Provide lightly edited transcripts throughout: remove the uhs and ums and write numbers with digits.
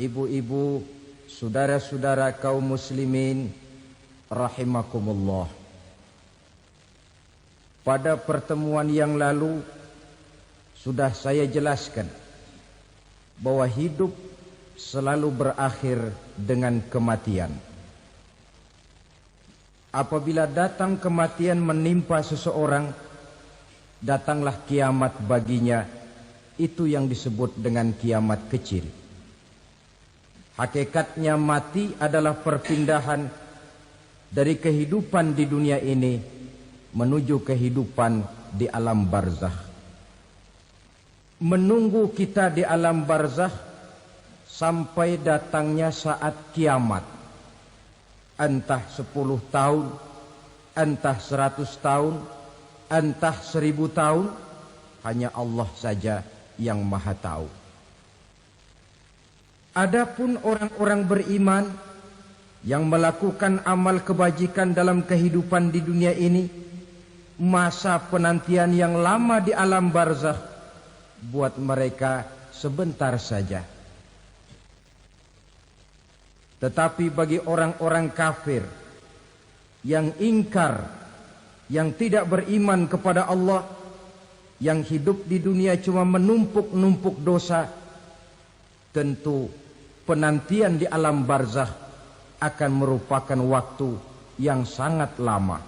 Ibu-ibu, saudara-saudara kaum muslimin rahimakumullah. Pada pertemuan yang lalu sudah saya jelaskan bahwa hidup selalu berakhir dengan kematian. Apabila datang kematian menimpa seseorang, datanglah kiamat baginya. Itu yang disebut dengan kiamat kecil. Hakikatnya mati adalah perpindahan dari kehidupan di dunia ini menuju kehidupan di alam barzakh. Menunggu kita di alam barzakh sampai datangnya saat kiamat. Entah 10 tahun, entah 100 tahun, entah 1000 tahun, hanya Allah saja yang maha tahu. Adapun orang-orang beriman yang melakukan amal kebajikan dalam kehidupan di dunia ini, masa penantian yang lama di alam barzakh buat mereka sebentar saja. Tetapi bagi orang-orang kafir yang ingkar, yang tidak beriman kepada Allah, yang hidup di dunia cuma menumpuk-numpuk dosa, tentu penantian di alam barzakh akan merupakan waktu yang sangat lama.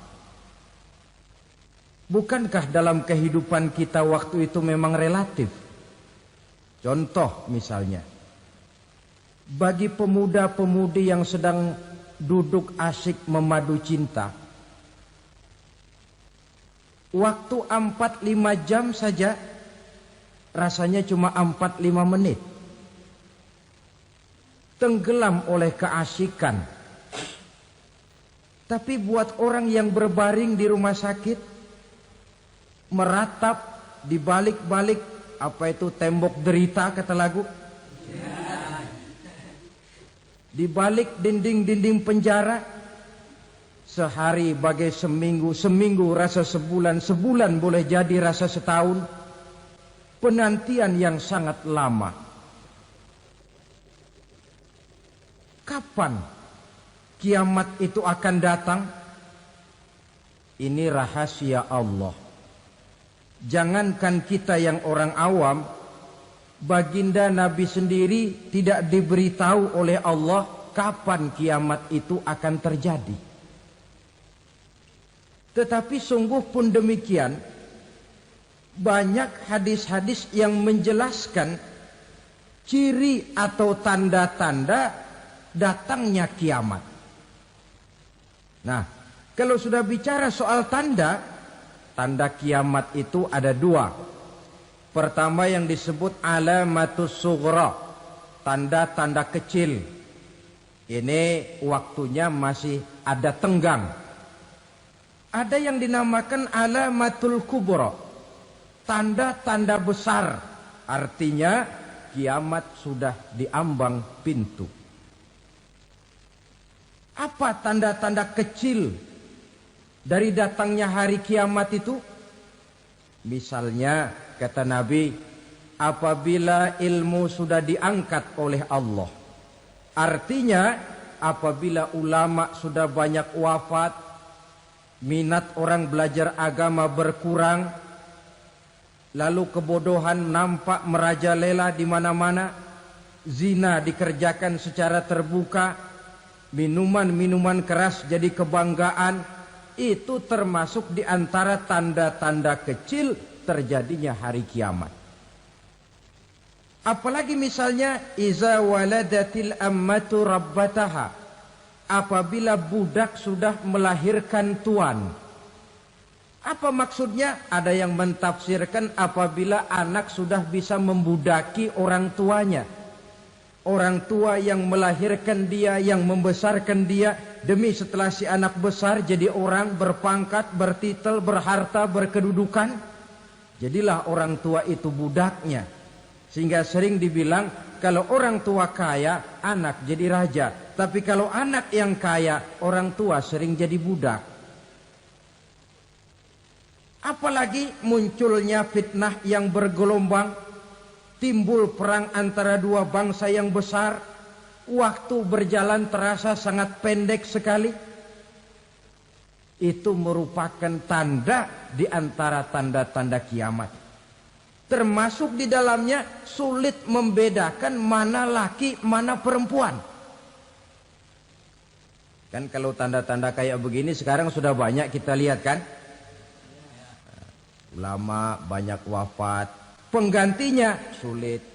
Bukankah dalam kehidupan kita waktu itu memang relatif? Contoh misalnya, bagi pemuda-pemudi yang sedang duduk asyik memadu cinta, waktu 4-5 jam saja rasanya cuma 4-5 menit. Tenggelam oleh keasikan. Tapi buat orang yang berbaring di rumah sakit, meratap di balik-balik apa itu tembok derita kata lagu, di balik dinding-dinding penjara, sehari bagai seminggu, seminggu rasa sebulan, sebulan boleh jadi rasa setahun. Penantian yang sangat lama. Kapan kiamat itu akan datang? Ini rahasia Allah. Jangankan kita yang orang awam, baginda Nabi sendiri tidak diberitahu oleh Allah kapan kiamat itu akan terjadi. Tetapi sungguh pun demikian, banyak hadis-hadis yang menjelaskan ciri atau tanda-tanda datangnya kiamat. Nah, kalau sudah bicara soal tanda, tanda kiamat itu ada 2. Pertama yang disebut alamatus sughra, tanda-tanda kecil. Ini waktunya masih ada tenggang. Ada yang dinamakan alamatul kubra, tanda-tanda besar. Artinya kiamat sudah diambang pintu. Apa tanda-tanda kecil dari datangnya hari kiamat itu? Misalnya kata Nabi, apabila ilmu sudah diangkat oleh Allah. Artinya apabila ulama sudah banyak wafat, minat orang belajar agama berkurang, lalu kebodohan nampak merajalela di mana-mana, zina dikerjakan secara terbuka, minuman-minuman keras jadi kebanggaan, itu termasuk di antara tanda-tanda kecil terjadinya hari kiamat. Apalagi misalnya iza waladatil ammatu rabbataha, apabila budak sudah melahirkan tuan. Apa maksudnya? Ada yang mentafsirkan apabila anak sudah bisa membudaki orang tuanya. Orang tua yang melahirkan dia, yang membesarkan dia, demi setelah si anak besar jadi orang berpangkat, bertitel, berharta, berkedudukan. Jadilah orang tua itu budaknya. Sehingga sering dibilang kalau orang tua kaya, anak jadi raja. Tapi kalau anak yang kaya, orang tua sering jadi budak. Apalagi munculnya fitnah yang bergelombang. timbul perang antara dua bangsa yang besar, waktu berjalan terasa sangat pendek sekali. Itu merupakan tanda di antara tanda-tanda kiamat. Termasuk di dalamnya sulit membedakan mana laki, mana perempuan. Kan kalau tanda-tanda kayak begini sekarang sudah banyak kita lihat kan. Ulama banyak wafat, penggantinya sulit.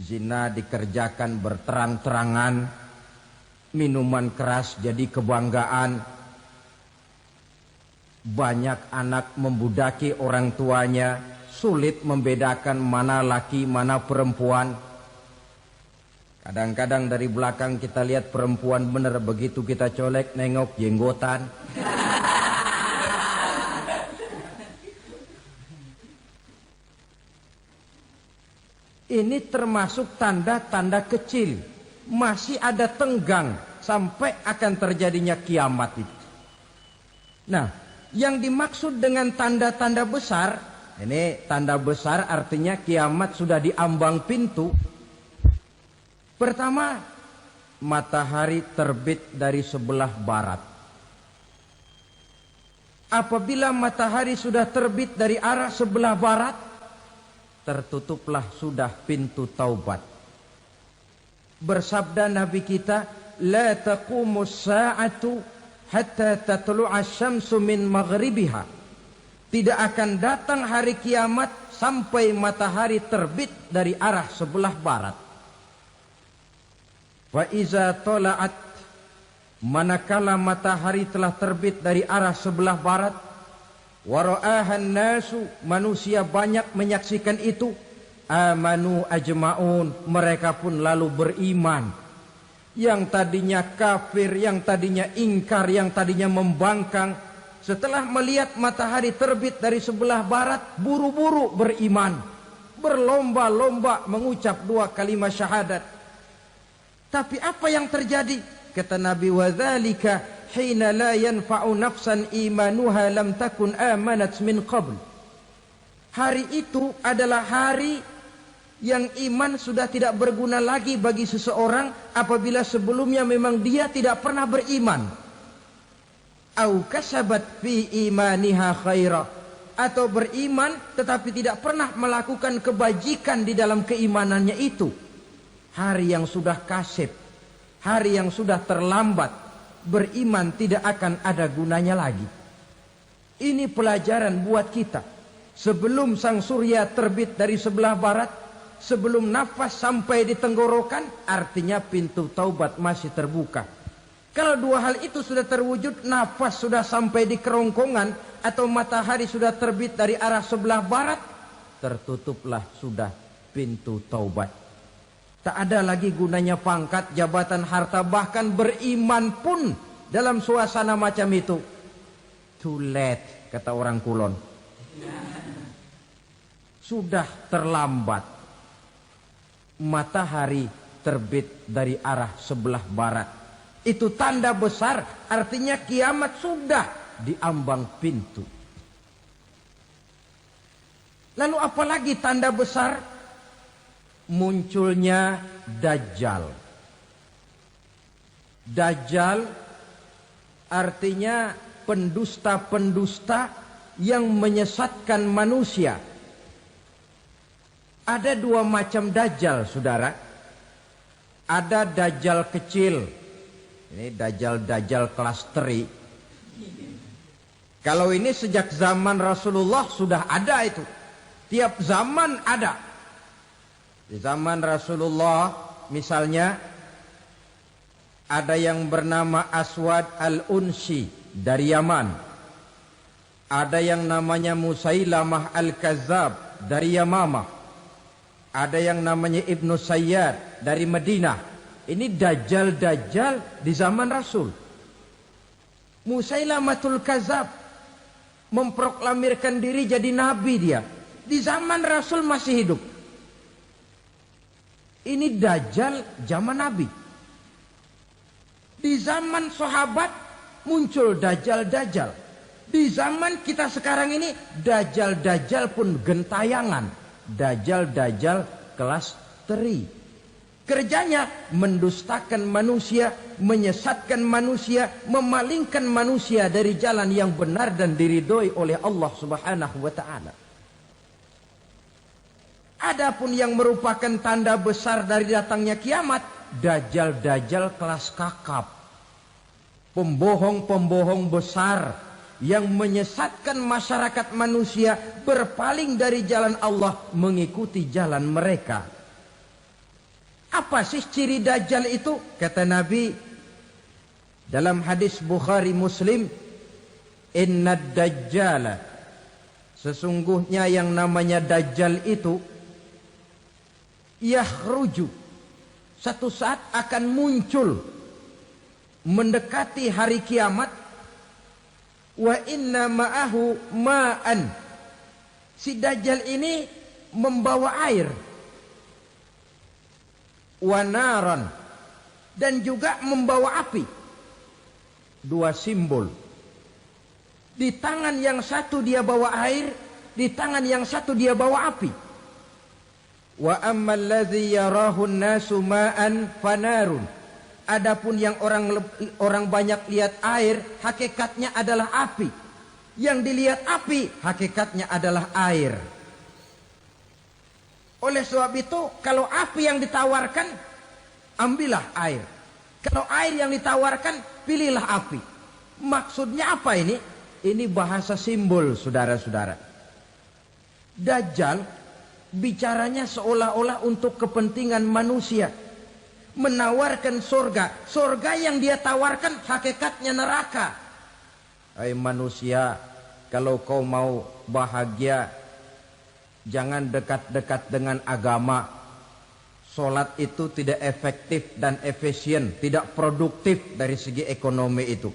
Zina dikerjakan berterang-terangan, minuman keras jadi kebanggaan. Banyak anak membudaki orang tuanya, sulit membedakan mana laki, mana perempuan. Kadang-kadang dari belakang kita lihat perempuan benar, begitu kita colek nengok jenggotan. Ini termasuk tanda-tanda kecil. Masih ada tenggang sampai akan terjadinya kiamat itu. Nah, yang dimaksud dengan tanda-tanda besar, ini tanda besar artinya kiamat sudah di ambang pintu. Pertama, matahari terbit dari sebelah barat. Apabila matahari sudah terbit dari arah sebelah barat, tertutuplah sudah pintu taubat. Bersabda Nabi kita, la taqumus sa'atu hatta tatlu'a syamsu min maghribiha. Tidak akan datang hari kiamat sampai matahari terbit dari arah sebelah barat. Fa iza tala'at, manakala matahari telah terbit dari arah sebelah barat, wara'ahan nasu, manusia banyak menyaksikan itu, amanu ajma'un, mereka pun lalu beriman. Yang tadinya kafir, yang tadinya ingkar, yang tadinya membangkang, setelah melihat matahari terbit dari sebelah barat, buru-buru beriman, berlomba-lomba mengucap dua kalimat syahadat. Tapi apa yang terjadi? Kata Nabi, wadzalika hina la yanfa'u nafsan imanuha lam takun amanat min qabl. Hari itu adalah hari yang iman sudah tidak berguna lagi bagi seseorang apabila sebelumnya memang dia tidak pernah beriman. Au kasabat fi imaniha khaira, atau beriman tetapi tidak pernah melakukan kebajikan di dalam keimanannya itu. Hari yang sudah kasib, hari yang sudah terlambat, beriman tidak akan ada gunanya lagi. Ini pelajaran buat kita. Sebelum sang surya terbit dari sebelah barat, sebelum nafas sampai di tenggorokan, artinya pintu taubat masih terbuka. Kalau dua hal itu sudah terwujud, nafas sudah sampai di kerongkongan, atau matahari sudah terbit dari arah sebelah barat, tertutuplah sudah pintu taubat. Tak ada lagi gunanya pangkat, jabatan, harta, bahkan beriman pun dalam suasana macam itu. Too late, kata orang Kulon. Sudah terlambat. Matahari terbit dari arah sebelah barat. Itu tanda besar, artinya kiamat sudah di ambang pintu. Lalu apalagi tanda besar? Munculnya Dajjal. Dajjal artinya pendusta-pendusta yang menyesatkan manusia. Ada dua macam Dajjal, saudara. Ada Dajjal kecil. Ini Dajjal-Dajjal kelas teri. Kalau ini sejak zaman Rasulullah sudah ada itu. Tiap zaman ada. Di zaman Rasulullah misalnya ada yang bernama Aswad al-Unsi dari Yaman. Ada yang namanya Musailamah al-Kazzab dari Yamamah. Ada yang namanya Ibnu Sayyad dari Madinah. Ini Dajjal-Dajjal di zaman Rasul. Musailamatul Kazzab memproklamirkan diri jadi nabi dia. Di zaman Rasul masih hidup. Ini Dajjal zaman Nabi. Di zaman sahabat muncul Dajjal-Dajjal. Di zaman kita sekarang ini Dajjal-Dajjal pun gentayangan. Dajjal kelas teri. Kerjanya mendustakan manusia, menyesatkan manusia, memalingkan manusia dari jalan yang benar dan diridhoi oleh Allah Subhanahu wa taala. Adapun yang merupakan tanda besar dari datangnya kiamat, dajjal kelas kakap. Pembohong-pembohong besar yang menyesatkan masyarakat manusia berpaling dari jalan Allah mengikuti jalan mereka. Apa sih ciri dajjal itu? Kata Nabi dalam hadis Bukhari Muslim, "Innad dajjala", sesungguhnya yang namanya dajjal itu yakhruju, satu saat akan muncul mendekati hari kiamat. Wa inna ma'ahu ma'an, si dajjal ini membawa air. Wa naran, dan juga membawa api. Dua simbol. Di tangan yang satu dia bawa air, di tangan yang satu dia bawa api. Wa ammal ladzi yarahu an-nasu ma'an fanarun. Adapun yang orang banyak lihat air, hakikatnya adalah api. Yang dilihat api, hakikatnya adalah air. Oleh sebab itu, kalau api yang ditawarkan, ambillah air. Kalau air yang ditawarkan, pilihlah api. Maksudnya apa ini? Ini bahasa simbol, saudara-saudara. Dajjal bicaranya seolah-olah untuk kepentingan manusia. Menawarkan surga. Surga yang dia tawarkan hakikatnya neraka. Hai manusia, kalau kau mau bahagia, jangan dekat-dekat dengan agama. Solat itu tidak efektif dan efisien, tidak produktif dari segi ekonomi itu.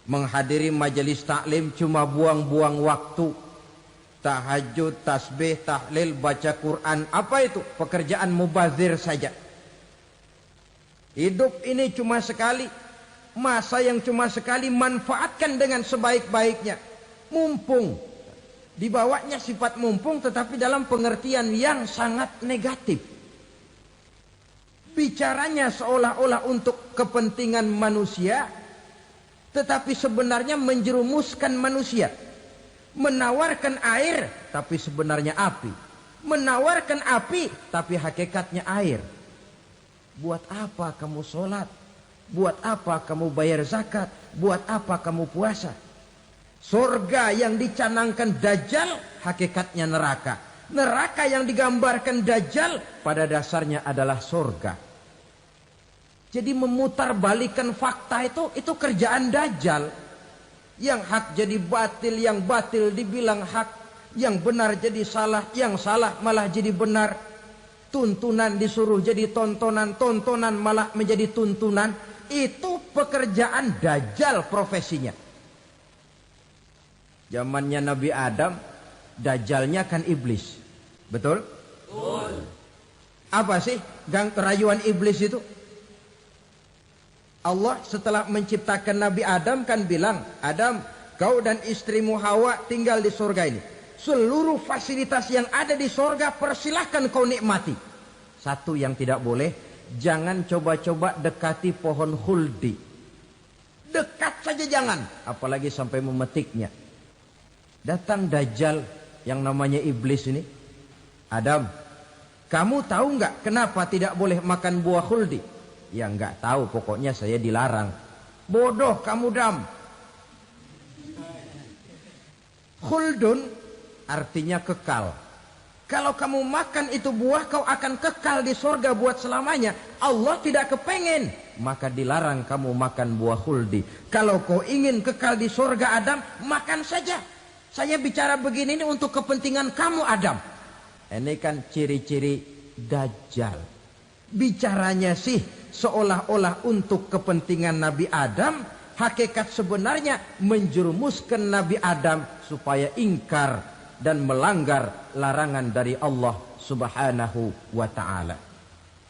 Menghadiri majelis taklim cuma buang-buang waktu. Tahajud, tasbih, tahlil, baca Quran, apa itu? Pekerjaan mubazir saja. Hidup ini cuma sekali, masa yang cuma sekali, manfaatkan dengan sebaik-baiknya. Mumpung. Dibawanya sifat mumpung, tetapi dalam pengertian yang sangat negatif. Bicaranya seolah-olah untuk kepentingan manusia, tetapi sebenarnya menjerumuskan manusia. Menawarkan air, tapi sebenarnya api. Menawarkan api, tapi hakikatnya air. Buat apa kamu sholat? Buat apa kamu bayar zakat? Buat apa kamu puasa? Surga yang dicanangkan Dajjal, hakikatnya neraka. Neraka yang digambarkan Dajjal, pada dasarnya adalah surga. Jadi memutarbalikan fakta itu kerjaan Dajjal. Yang hak jadi batil, yang batil dibilang hak, yang benar jadi salah, yang salah malah jadi benar. Tuntunan disuruh jadi tontonan, tontonan malah menjadi tuntunan. Itu pekerjaan Dajjal profesinya. Zamannya Nabi Adam, Dajjalnya kan iblis. Betul? Betul. Apa sih rayuan iblis itu? Allah setelah menciptakan Nabi Adam kan bilang, Adam, kau dan istrimu Hawa tinggal di surga ini. Seluruh fasilitas yang ada di surga persilahkan kau nikmati. Satu yang tidak boleh, jangan coba-coba dekati pohon khuldi. Dekat saja jangan, apalagi sampai memetiknya. Datang Dajjal yang namanya iblis ini. Adam, kamu tahu nggak kenapa tidak boleh makan buah khuldi? Ya nggak tahu, pokoknya saya dilarang. Bodoh kamu Dam. Khuldun artinya kekal. Kalau kamu makan itu buah, kau akan kekal di surga buat selamanya. Allah tidak kepengen, maka dilarang kamu makan buah khuldi. Kalau kau ingin kekal di surga Adam, makan saja. Saya bicara begini ini untuk kepentingan kamu Adam. Ini kan ciri-ciri Dajjal. Bicaranya sih seolah-olah untuk kepentingan Nabi Adam. Hakikat sebenarnya menjerumuskan Nabi Adam supaya ingkar dan melanggar larangan dari Allah Subhanahu wa ta'ala.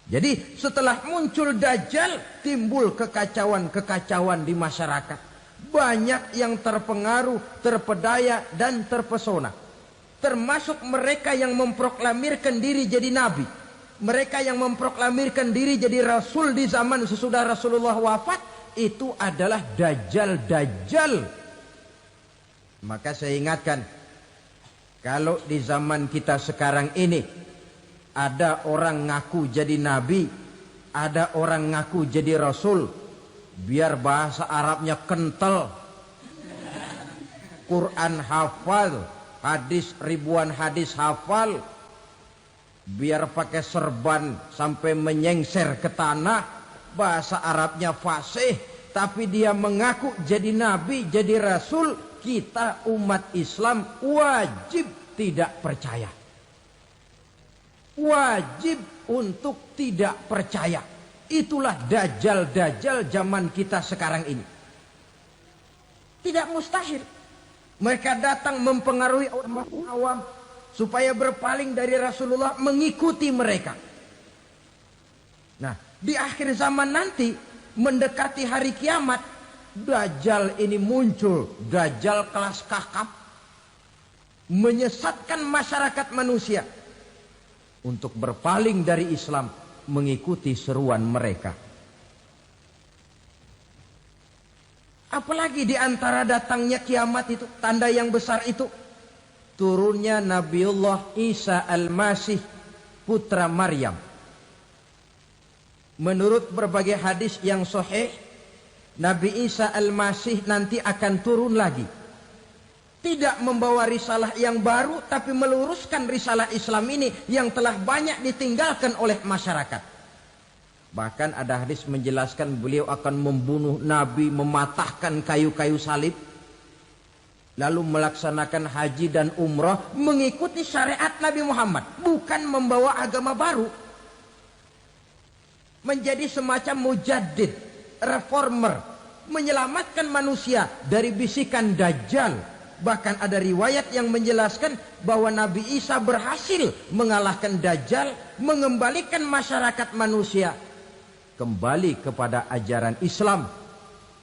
Jadi setelah muncul Dajjal, timbul kekacauan-kekacauan di masyarakat. Banyak yang terpengaruh, terpedaya dan terpesona. termasuk mereka yang memproklamirkan diri jadi nabi, mereka yang memproklamirkan diri jadi rasul di zaman sesudah Rasulullah wafat, itu adalah dajjal-dajjal. Maka saya ingatkan, kalau di zaman kita sekarang ini ada orang ngaku jadi nabi, ada orang ngaku jadi rasul, biar bahasa Arabnya kental, Quran hafal, ribuan hadis hafal, biar pakai serban sampai menyengser ke tanah, bahasa Arabnya fasih, tapi dia mengaku jadi nabi, jadi rasul, kita umat Islam wajib tidak percaya. Wajib untuk tidak percaya. Itulah dajjal-dajjal zaman kita sekarang ini. Tidak mustahil mereka datang mempengaruhi orang awam supaya berpaling dari Rasulullah, mengikuti mereka. Nah, di akhir zaman nanti, mendekati hari kiamat, dajjal ini muncul, dajjal kelas kakap, menyesatkan masyarakat manusia untuk berpaling dari Islam, mengikuti seruan mereka. Apalagi di antara datangnya kiamat itu, tanda yang besar itu, turunnya Nabiullah Isa Al-Masih, putra Maryam. Menurut berbagai hadis yang sahih, Nabi Isa Al-Masih nanti akan turun lagi. Tidak membawa risalah yang baru, tapi meluruskan risalah Islam ini yang telah banyak ditinggalkan oleh masyarakat. Bahkan ada hadis menjelaskan beliau akan membunuh Nabi, mematahkan kayu-kayu salib, lalu melaksanakan haji dan umrah mengikuti syariat Nabi Muhammad, bukan membawa agama baru. Menjadi semacam mujaddid, reformer, menyelamatkan manusia dari bisikan dajjal. Bahkan ada riwayat yang menjelaskan bahwa Nabi Isa berhasil mengalahkan dajjal, mengembalikan masyarakat manusia kembali kepada ajaran Islam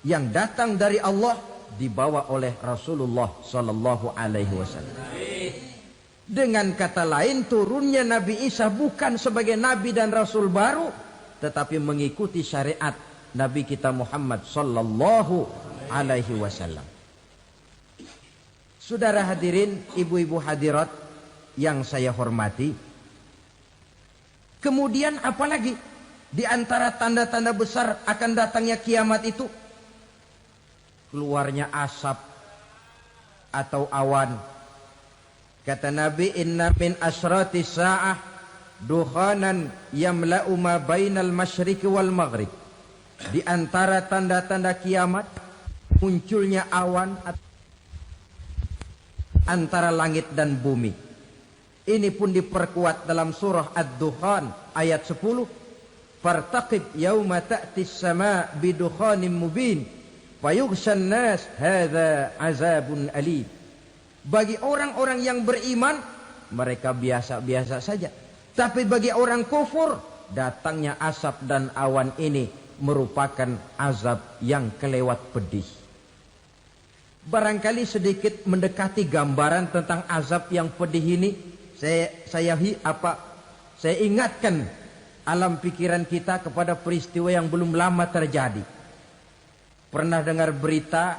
yang datang dari Allah, dibawa oleh Rasulullah sallallahu alaihi wasallam. Dengan kata lain, turunnya Nabi Isa bukan sebagai nabi dan rasul baru, tetapi mengikuti syariat Nabi kita Muhammad sallallahu alaihi wasallam. Saudara hadirin, ibu-ibu hadirat yang saya hormati, kemudian apalagi di antara tanda-tanda besar akan datangnya kiamat itu? Keluarnya asap atau awan. Kata Nabi, inna min asratis sa'ah dukhanan yamla'u ma bainal masyriqi wal maghrib. Di antara tanda-tanda kiamat, munculnya awan antara langit dan bumi. Ini pun diperkuat dalam surah Ad-Dukhan ayat 10. Fartaqib yawma ta'tis sama' bidukhanin mubin fayughshan nas hadza azabun alim. Bagi orang-orang yang beriman, mereka biasa-biasa saja. Tapi bagi orang kufur, datangnya asap dan awan ini merupakan azab yang kelewat pedih. Barangkali sedikit mendekati gambaran tentang azab yang pedih ini, saya ingatkan alam pikiran kita kepada peristiwa yang belum lama terjadi. Pernah dengar berita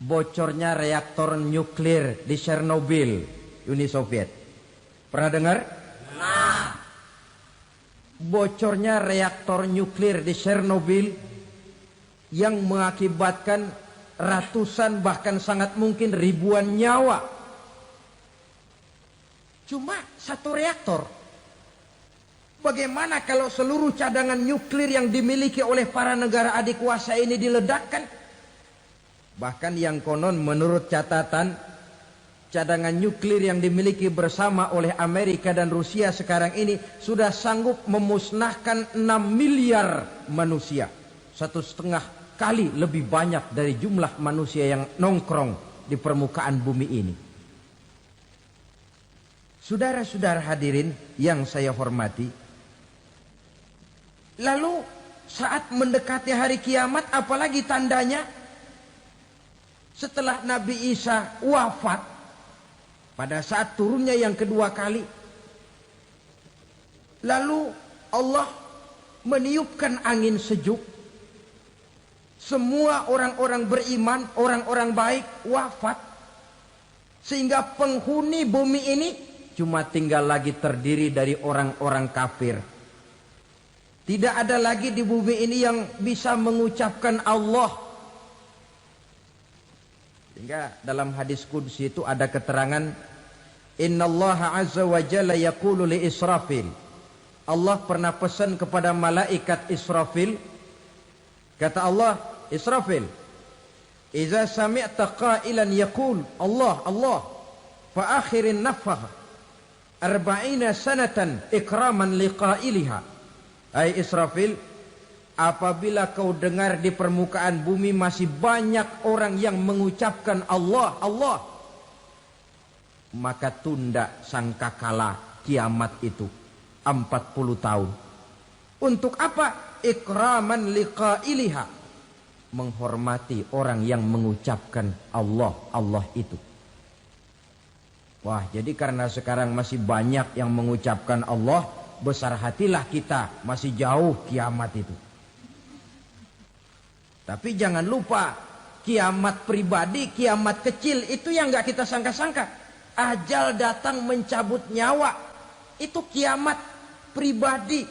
bocornya reaktor nuklir di Chernobyl, Uni Soviet? Pernah dengar? Nah. Bocornya reaktor nuklir di Chernobyl yang mengakibatkan ratusan, bahkan sangat mungkin ribuan nyawa. Cuma satu reaktor. Bagaimana kalau seluruh cadangan nuklir yang dimiliki oleh para negara adik kuasa ini diledakkan? Bahkan yang konon menurut catatan, cadangan nuklir yang dimiliki bersama oleh Amerika dan Rusia sekarang ini sudah sanggup memusnahkan 6 miliar manusia. 1,5 kali lebih banyak dari jumlah manusia yang nongkrong di permukaan bumi ini. Saudara-saudara hadirin yang saya hormati, lalu saat mendekati hari kiamat, apalagi tandanya? Setelah Nabi Isa wafat, Pada saat turunnya yang kedua kali, lalu Allah meniupkan angin sejuk. Semua orang-orang beriman, orang-orang baik wafat. Sehingga penghuni bumi ini cuma tinggal lagi terdiri dari orang-orang kafir. Tidak ada lagi di bumi ini yang bisa mengucapkan Allah. Sehingga dalam hadis qudsi itu ada keterangan, Innallaha azza wa jalla yaqulu li Israfil. Allah pernah pesan kepada malaikat Israfil. Kata Allah, Israfil, Iza sami'ta qailan yaqul Allah Allah fa akhirin nafah 40 sanatan ikraman liqailiha. Hai Israfil, apabila kau dengar di permukaan bumi masih banyak orang yang mengucapkan Allah Allah, maka tunda sangkakala kiamat itu 40 tahun. Untuk apa? Ikraman liqailiha, menghormati orang yang mengucapkan Allah Allah itu. Wah, jadi karena sekarang masih banyak yang mengucapkan Allah, besar hatilah kita, masih jauh kiamat itu. Tapi jangan lupa, kiamat pribadi, kiamat kecil itu yang gak kita sangka-sangka. Ajal datang mencabut nyawa, itu kiamat pribadi.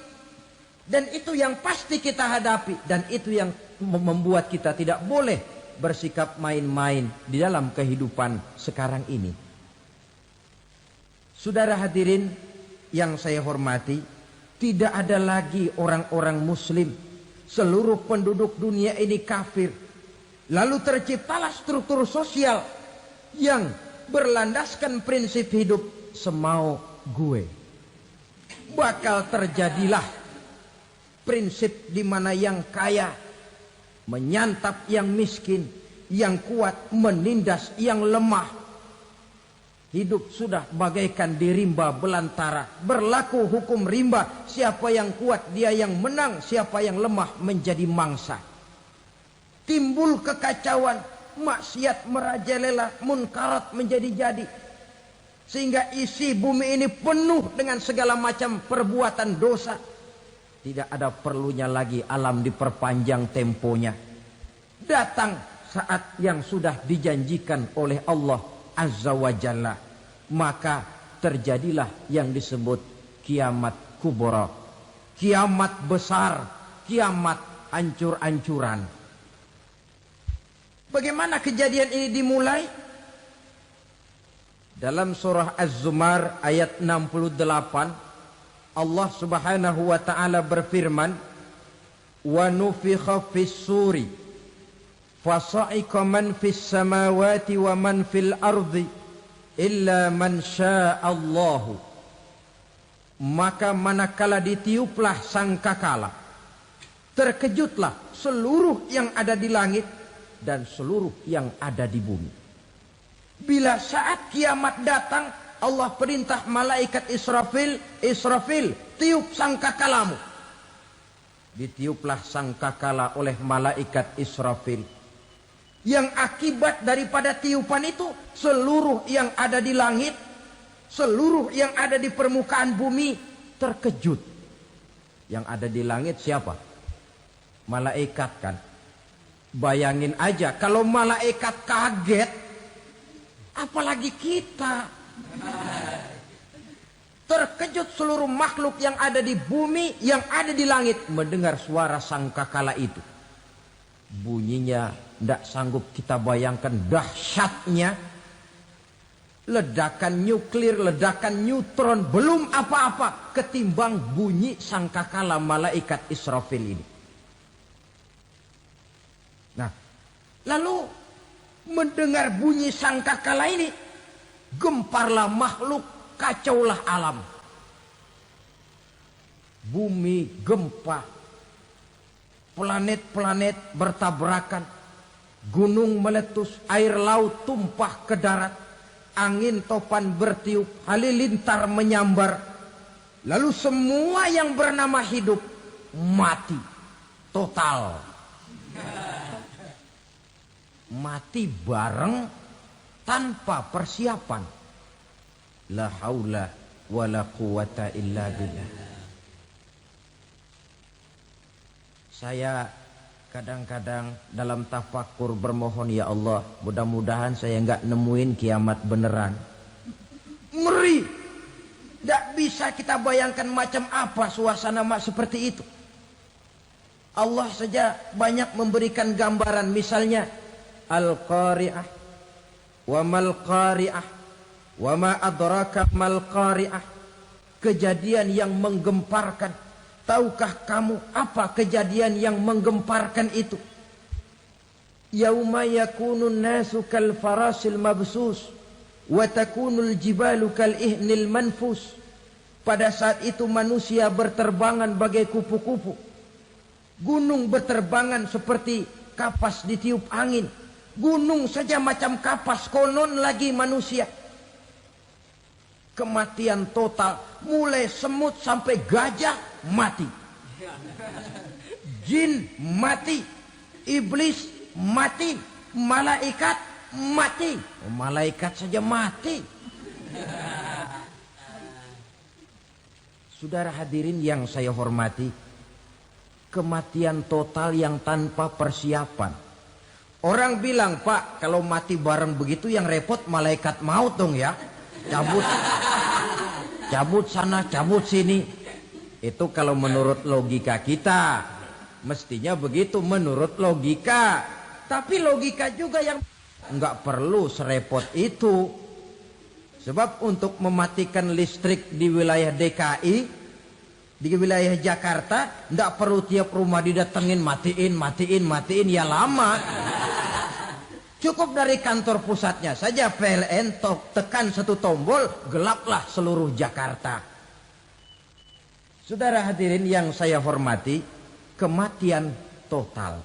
Dan itu yang pasti kita hadapi. Dan itu yang membuat kita tidak boleh bersikap main-main di dalam kehidupan sekarang ini. Saudara hadirin yang saya hormati, tidak ada lagi orang-orang muslim. Seluruh penduduk dunia ini kafir. Lalu terciptalah struktur sosial yang berlandaskan prinsip hidup semau gue. Bakal terjadilah prinsip di mana yang kaya menyantap yang miskin, yang kuat menindas yang lemah. Hidup sudah bagaikan di rimba belantara. Berlaku hukum rimba. Siapa yang kuat dia yang menang. Siapa yang lemah menjadi mangsa. Timbul kekacauan. Maksiat merajalela. Munkarat menjadi-jadi. Sehingga isi bumi ini penuh dengan segala macam perbuatan dosa. Tidak ada perlunya lagi alam diperpanjang temponya. Datang saat yang sudah dijanjikan oleh Allah Azza wa Jalla, maka terjadilah yang disebut kiamat kubra, kiamat besar, kiamat hancur-hancuran. Bagaimana kejadian ini dimulai? Dalam surah Az-Zumar ayat 68, Allah Subhanahu wa taala berfirman, "Wa nufikha fis-suri fasa'iqa man fis samawati wa man fil ardi illa man sya'allahu." Maka manakala ditiuplah sangkakala, terkejutlah seluruh yang ada di langit dan seluruh yang ada di bumi. Bila saat kiamat datang, Allah perintah malaikat Israfil, Israfil, tiup sangkakalamu. Ditiuplah sangkakala oleh malaikat Israfil. Yang akibat daripada tiupan itu, seluruh yang ada di langit, seluruh yang ada di permukaan bumi terkejut. Yang ada di langit siapa? Malaikat kan. Bayangin aja kalau malaikat kaget, apalagi kita. Terkejut seluruh makhluk yang ada di bumi, yang ada di langit mendengar suara sangkakala itu. Bunyinya tidak sanggup kita bayangkan dahsyatnya. Ledakan nuklir, ledakan neutron, belum apa-apa ketimbang bunyi sangkakala malaikat Israfil ini. Nah, lalu mendengar bunyi sangkakala ini, gemparlah makhluk, kacaulah alam. Bumi gempa, planet-planet bertabrakan, gunung meletus, air laut tumpah ke darat, angin topan bertiup, halilintar menyambar. Lalu semua yang bernama hidup mati total. Mati bareng tanpa persiapan. La haula wala quwata illa billah. Saya kadang-kadang dalam tafakur bermohon, ya Allah, mudah-mudahan saya enggak nemuin kiamat beneran. Ngeri. Tidak bisa kita bayangkan macam apa suasana seperti itu. Allah saja banyak memberikan gambaran, misalnya Al-Qari'ah, wa mal qari'ah, wa ma adraka mal qari'ah. Kejadian yang menggemparkan. Tahukah kamu apa kejadian yang menggemparkan itu? Yauma yakunun nasu kal farasil mabsus wa takunul jibalu kal ihnil manfus. Pada saat itu manusia berterbangan bagai kupu-kupu. Gunung berterbangan seperti kapas ditiup angin. Gunung saja macam kapas, konon lagi manusia. Kematian total, mulai semut sampai gajah mati. Jin mati, iblis mati, malaikat mati. Oh, malaikat saja mati. Saudara hadirin yang saya hormati, kematian total yang tanpa persiapan. Orang bilang, Pak, kalau mati bareng begitu yang repot malaikat maut dong ya. Cabut sana, cabut sini. Itu kalau menurut logika kita. Mestinya begitu menurut logika. Tapi logika juga yang enggak perlu serepot itu. Sebab untuk mematikan listrik di wilayah DKI, di wilayah Jakarta, enggak perlu tiap rumah didatengin, matiin, ya lama. Cukup dari kantor pusatnya saja PLN tekan satu tombol, gelaplah seluruh Jakarta. Saudara hadirin yang saya hormati, kematian total.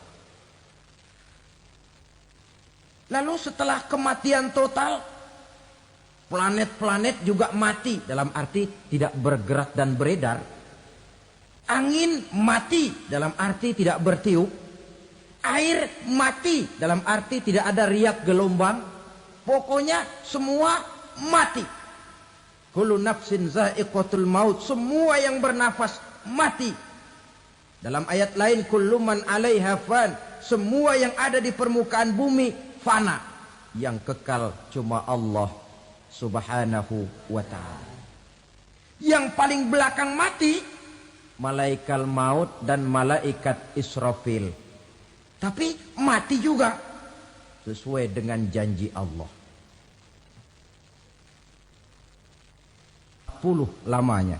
Lalu setelah kematian total, planet-planet juga mati, dalam arti tidak bergerak dan beredar. Angin mati, dalam arti tidak bertiup. Air mati, dalam arti tidak ada riak gelombang. Pokoknya semua mati. Kullu nafsin za'iqatul maut. Semua yang bernafas mati. Dalam ayat lain, kullu man 'alaiha fan. Semua yang ada di permukaan bumi fana. Yang kekal cuma Allah Subhanahu wa ta'ala. Yang paling belakang mati, malaikat maut dan malaikat Israfil. Tapi mati juga sesuai dengan janji Allah. 40 lamanya.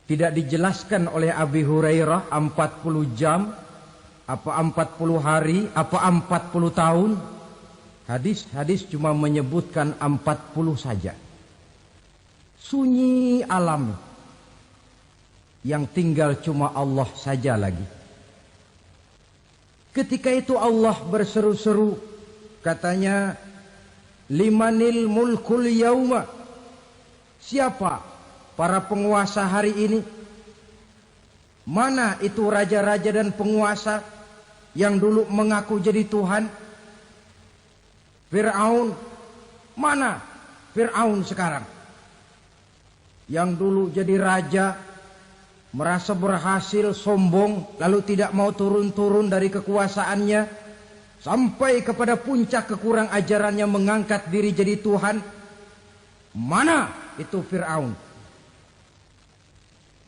Tidak dijelaskan oleh Abi Hurairah 40 jam, apa 40 hari, apa 40 tahun. Hadis-hadis cuma menyebutkan 40 saja. Sunyi alam. Yang tinggal cuma Allah saja lagi. Ketika itu Allah berseru-seru, katanya, limanil mulkul yauma. Siapa para penguasa hari ini? Mana itu raja-raja dan penguasa yang dulu mengaku jadi Tuhan? Fir'aun. Mana Fir'aun sekarang? Yang dulu jadi raja, merasa berhasil, sombong, lalu tidak mau turun-turun dari kekuasaannya, sampai kepada puncak kekurang ajarannya mengangkat diri jadi Tuhan. Mana itu Fir'aun?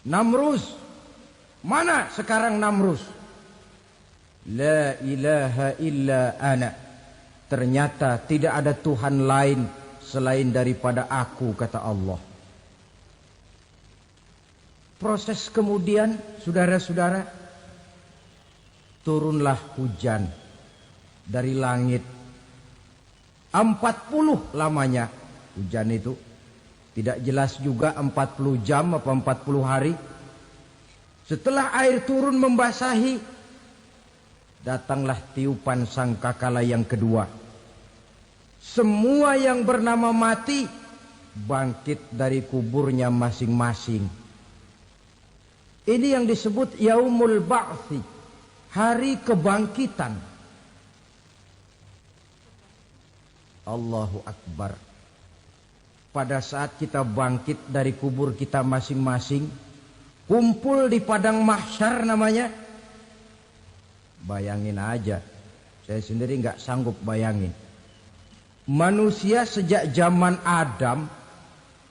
Namrus. Mana sekarang Namrus? La ilaha illa ana. Ternyata tidak ada Tuhan lain selain daripada aku, kata Allah. Proses kemudian, saudara-saudara, turunlah hujan dari langit. 40 lamanya hujan itu. Tidak jelas juga 40 jam apa 40 hari. Setelah air turun membasahi, datanglah tiupan sangkakala yang kedua. Semua yang bernama mati bangkit dari kuburnya masing-masing. Ini yang disebut Yaumul Ba'thi, hari kebangkitan. Allahu Akbar. pada saat kita bangkit dari kubur kita masing-masing, kumpul di padang mahsyar namanya. Bayangin aja, saya sendiri nggak sanggup bayangin. Manusia sejak zaman Adam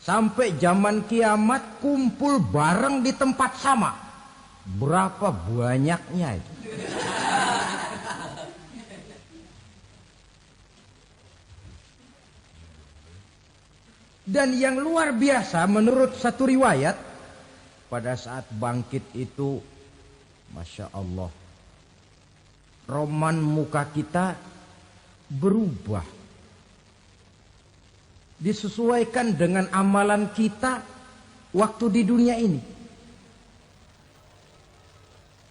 sampai zaman kiamat kumpul bareng di tempat sama. Berapa banyaknya itu? Dan yang luar biasa menurut satu riwayat, pada saat bangkit itu, Masya Allah, roman muka kita berubah. Disesuaikan dengan amalan kita waktu di dunia ini.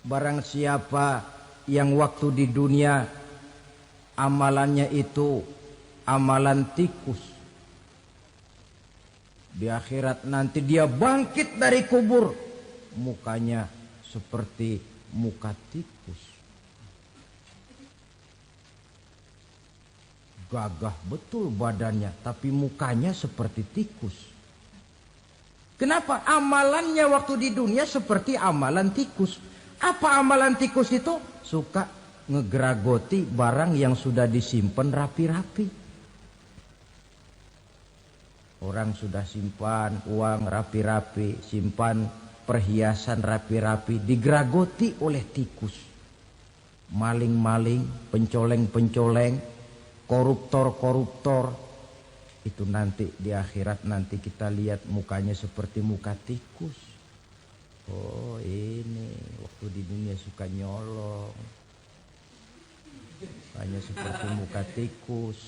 Barang siapa yang waktu di dunia amalannya itu amalan tikus, di akhirat nanti dia bangkit dari kubur, mukanya seperti muka tikus. Gagah betul badannya, tapi mukanya seperti tikus. Kenapa? Amalannya waktu di dunia seperti amalan tikus. Apa amalan tikus itu? Suka ngegeragoti barang yang sudah disimpan rapi-rapi. Orang sudah simpan uang rapi-rapi, simpan perhiasan rapi-rapi, digeragoti oleh tikus. Maling-maling, pencoleng-pencoleng, koruptor-koruptor. Itu nanti di akhirat nanti kita lihat mukanya seperti muka tikus. Oh ini waktu di dunia suka nyolong, mukanya seperti muka tikus.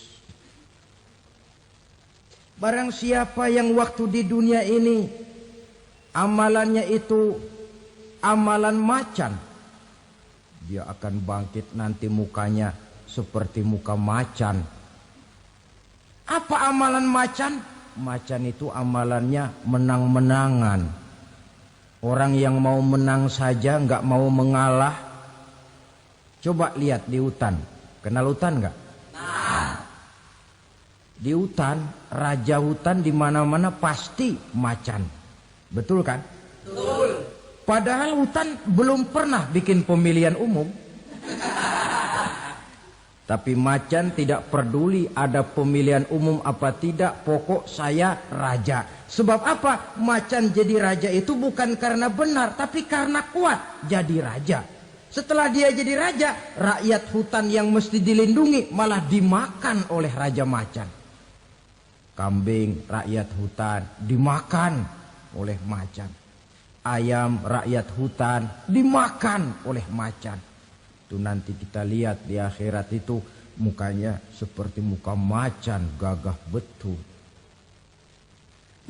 Barang siapa yang waktu di dunia ini amalannya itu amalan macan, dia akan bangkit nanti mukanya seperti muka macan. Apa amalan macan? Macan itu amalannya menang-menangan. Orang yang mau menang saja nggak mau mengalah. Coba lihat di hutan. Kenal hutan nggak? Di hutan, raja hutan di mana-mana pasti macan. Betul kan? Betul. Padahal hutan belum pernah bikin pemilihan umum. Tapi macan tidak peduli ada pemilihan umum apa tidak, pokok saya raja. Sebab apa? Macan jadi raja itu bukan karena benar, tapi karena kuat jadi raja. Setelah dia jadi raja, rakyat hutan yang mesti dilindungi malah dimakan oleh raja macan. Kambing rakyat hutan dimakan oleh macan. Ayam rakyat hutan dimakan oleh macan. Itu nanti kita lihat di akhirat itu mukanya seperti muka macan, gagah betul.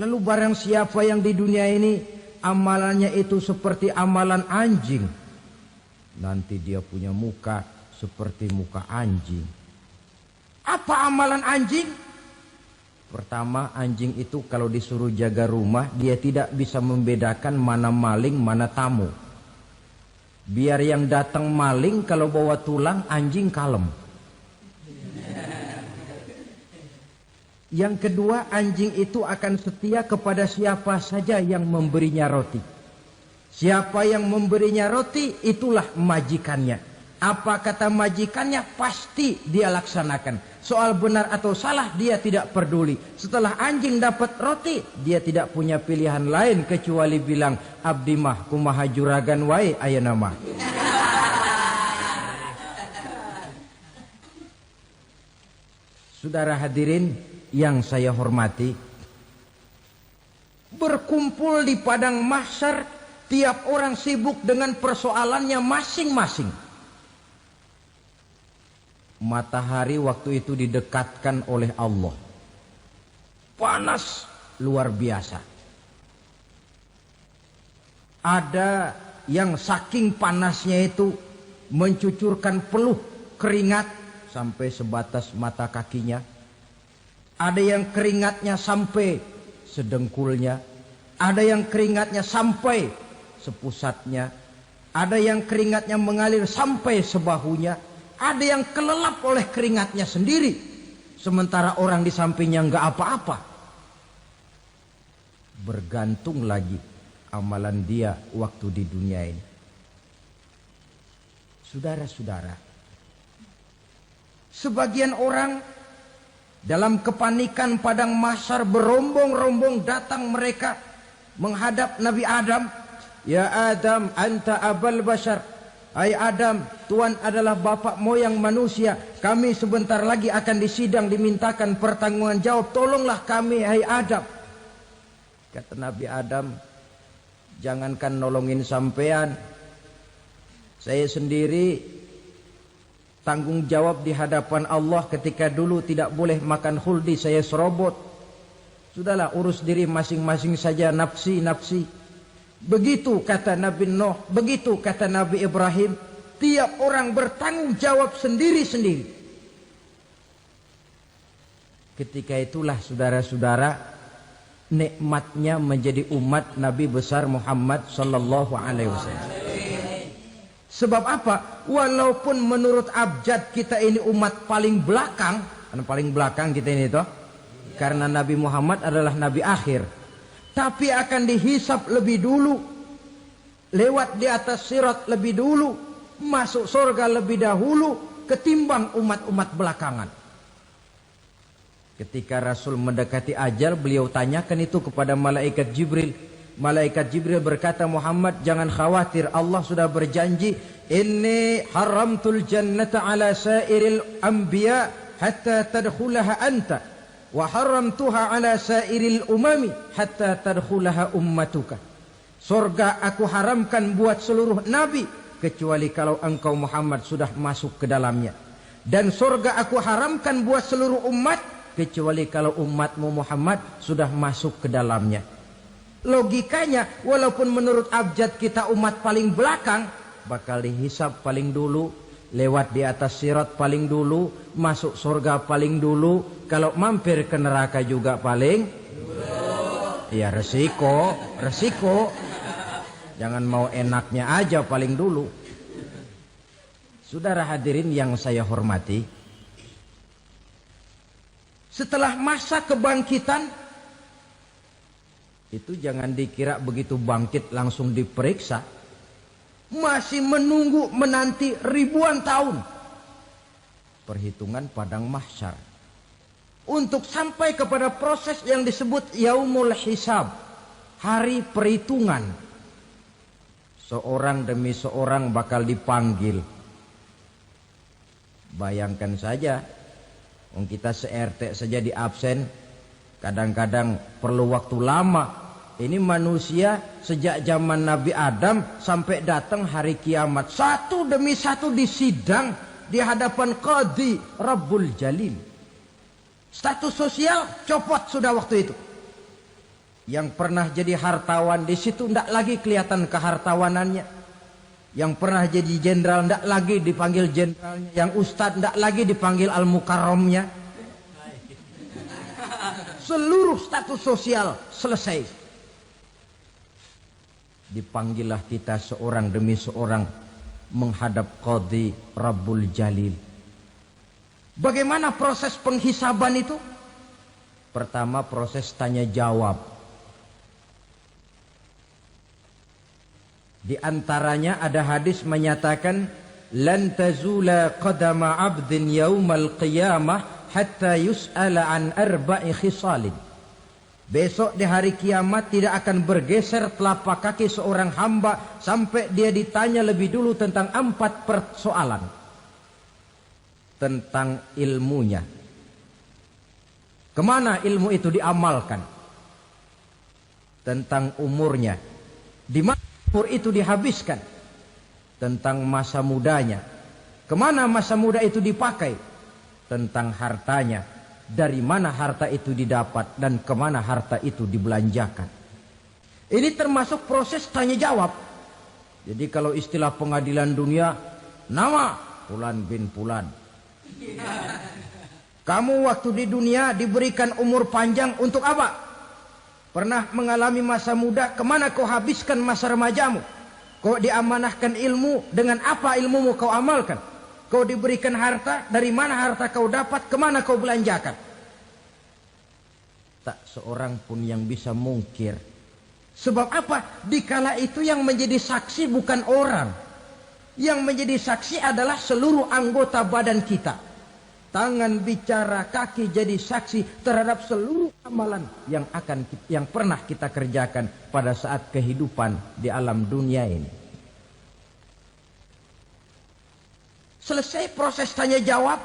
Lalu barang siapa yang di dunia ini amalannya itu seperti amalan anjing, nanti dia punya muka seperti muka anjing. Apa amalan anjing? Pertama, anjing itu kalau disuruh jaga rumah, dia tidak bisa membedakan mana maling, mana tamu. Biar yang datang maling, kalau bawa tulang, anjing kalem. Yang kedua, anjing itu akan setia kepada siapa saja yang memberinya roti. Siapa yang memberinya roti, itulah majikannya. Apa kata majikannya, pasti dia laksanakan. Soal benar atau salah dia tidak peduli. Setelah anjing dapat roti, dia tidak punya pilihan lain kecuali bilang, abdi mah kumaha juragan wae ayeuna mah. Saudara hadirin yang saya hormati, berkumpul di padang mahsyar, tiap orang sibuk dengan persoalannya masing-masing. Matahari waktu itu didekatkan oleh Allah. Panas luar biasa. Ada yang saking panasnya itu mencucurkan peluh keringat sampai sebatas mata kakinya. Ada yang keringatnya sampai sedengkulnya. Ada yang keringatnya sampai sepusatnya. Ada yang keringatnya mengalir sampai sebahunya. Ada yang kelelap oleh keringatnya sendiri. Sementara orang di sampingnya nggak apa-apa. bergantung lagi amalan dia waktu di dunia ini. Saudara-saudara, sebagian orang dalam kepanikan padang mahsyar berombong-rombong datang mereka menghadap Nabi Adam. Ya Adam, anta abal bashar. Hai Adam, Tuhan adalah bapak moyang manusia. Kami sebentar lagi akan disidang, dimintakan pertanggungan jawab. Tolonglah kami, hai Adam. Kata Nabi Adam, jangankan nolongin sampean, saya sendiri tanggung jawab di hadapan Allah ketika dulu tidak boleh makan khuldi, saya serobot. Sudahlah, urus diri masing-masing saja, nafsi. Begitu kata Nabi Nuh, begitu kata Nabi Ibrahim. Tiap orang bertanggung jawab sendiri-sendiri. Ketika itulah saudara-saudara, nikmatnya menjadi umat Nabi besar Muhammad sallallahu alaihi wasallam. Sebab apa? Walaupun menurut abjad kita ini umat paling belakang, paling belakang kita ini toh, karena Nabi Muhammad adalah Nabi akhir. Tapi akan dihisap lebih dulu, lewat di atas sirat lebih dulu, masuk surga lebih dahulu ketimbang umat-umat belakangan. Ketika Rasul mendekati ajal, beliau tanyakan itu kepada malaikat Jibril. Malaikat Jibril berkata, Muhammad jangan khawatir, Allah sudah berjanji, inni haramtul jannata ala sairil anbiya hatta tadkhulaha anta. Wa haramtuha ala sairil umami hatta tadkhulaha ummatuka. Surga aku haramkan buat seluruh nabi kecuali kalau engkau Muhammad sudah masuk ke dalamnya. Dan surga aku haramkan buat seluruh umat kecuali kalau umatmu Muhammad sudah masuk ke dalamnya. Logikanya, walaupun menurut abjad kita umat paling belakang, bakal dihisap paling dulu, lewat di atas sirat paling dulu, masuk surga paling dulu, kalau mampir ke neraka juga paling dulu. Ya resiko. Jangan mau enaknya aja paling dulu. Saudara hadirin yang saya hormati, setelah masa kebangkitan, itu jangan dikira begitu bangkit langsung diperiksa. Masih menunggu menanti ribuan tahun perhitungan padang mahsyar untuk sampai kepada proses yang disebut yaumul hisab, hari perhitungan. Seorang demi seorang bakal dipanggil. Bayangkan saja, kita se-RT saja di absen, kadang-kadang perlu waktu lama. Ini manusia sejak zaman Nabi Adam sampai datang hari kiamat, satu demi satu disidang di hadapan Qadhi Rabbul Jalil. Status sosial copot sudah waktu itu. Yang pernah jadi hartawan di situ tidak lagi kelihatan kehartawanannya. Yang pernah jadi jenderal tidak lagi dipanggil jenderalnya. Yang ustadz tidak lagi dipanggil al-mukarramnya. Seluruh status sosial selesai. Dipanggillah kita seorang demi seorang menghadap Qadhi Rabbul Jalil. Bagaimana proses penghisaban itu? Pertama, proses tanya jawab. Di antaranya ada hadis menyatakan, lan tazula qadama 'abdin yaumal qiyamah hatta yus'ala an arba'i khisalin. Besok di hari kiamat tidak akan bergeser telapak kaki seorang hamba sampai dia ditanya lebih dulu tentang 4 persoalan. Tentang ilmunya. Kemana ilmu itu diamalkan? Tentang umurnya. Di mana umur itu dihabiskan? Tentang masa mudanya. Kemana masa muda itu dipakai? Tentang hartanya. Dari mana harta itu didapat dan kemana harta itu dibelanjakan. Ini termasuk proses tanya jawab. Jadi kalau istilah pengadilan dunia, nama Fulan bin Fulan. Kamu waktu di dunia diberikan umur panjang untuk apa? Pernah mengalami masa muda, kemana kau habiskan masa remajamu? Kau diamanahkan ilmu, dengan apa ilmumu kau amalkan? Kau diberikan harta, dari mana harta kau dapat, kemana kau belanjakan? tak seorang pun yang bisa mungkir. Sebab apa? Dikala itu yang menjadi saksi bukan orang. Yang menjadi saksi adalah seluruh anggota badan kita. Tangan bicara, kaki jadi saksi terhadap seluruh amalan yang pernah kita kerjakan pada saat kehidupan di alam dunia ini. Selesai proses tanya jawab,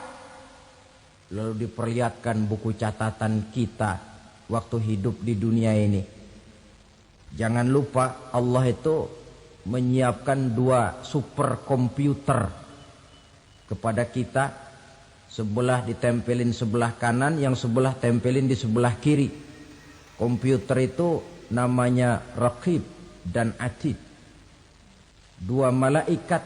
lalu diperlihatkan buku catatan kita waktu hidup di dunia ini. Jangan lupa Allah itu menyiapkan 2 superkomputer kepada kita. Sebelah ditempelin sebelah kanan, yang sebelah tempelin di sebelah kiri. Komputer itu namanya Raqib dan Atid. 2 malaikat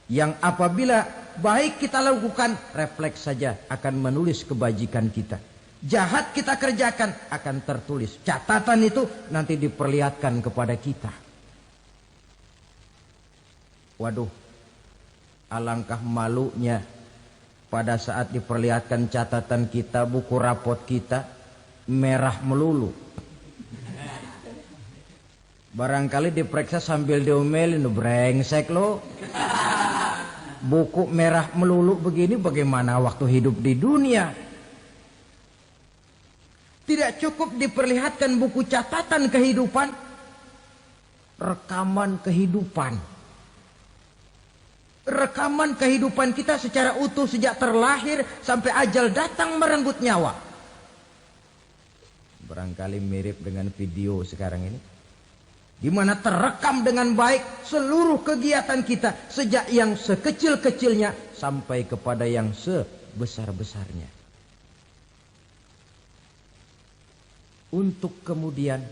yang apabila baik kita lakukan, refleks saja akan menulis kebajikan kita. Jahat kita kerjakan akan tertulis. Catatan itu nanti diperlihatkan kepada kita. Waduh, alangkah malunya pada saat diperlihatkan catatan kita, buku rapot kita merah melulu. Barangkali diperiksa sambil diomelin, brengsek lo. Buku merah melulu begini bagaimana waktu hidup di dunia? Tidak cukup diperlihatkan buku catatan kehidupan, rekaman kehidupan. Rekaman kehidupan kita secara utuh sejak terlahir sampai ajal datang merenggut nyawa. Barangkali mirip dengan video sekarang ini, di mana terekam dengan baik seluruh kegiatan kita sejak yang sekecil-kecilnya sampai kepada yang sebesar-besarnya. Untuk kemudian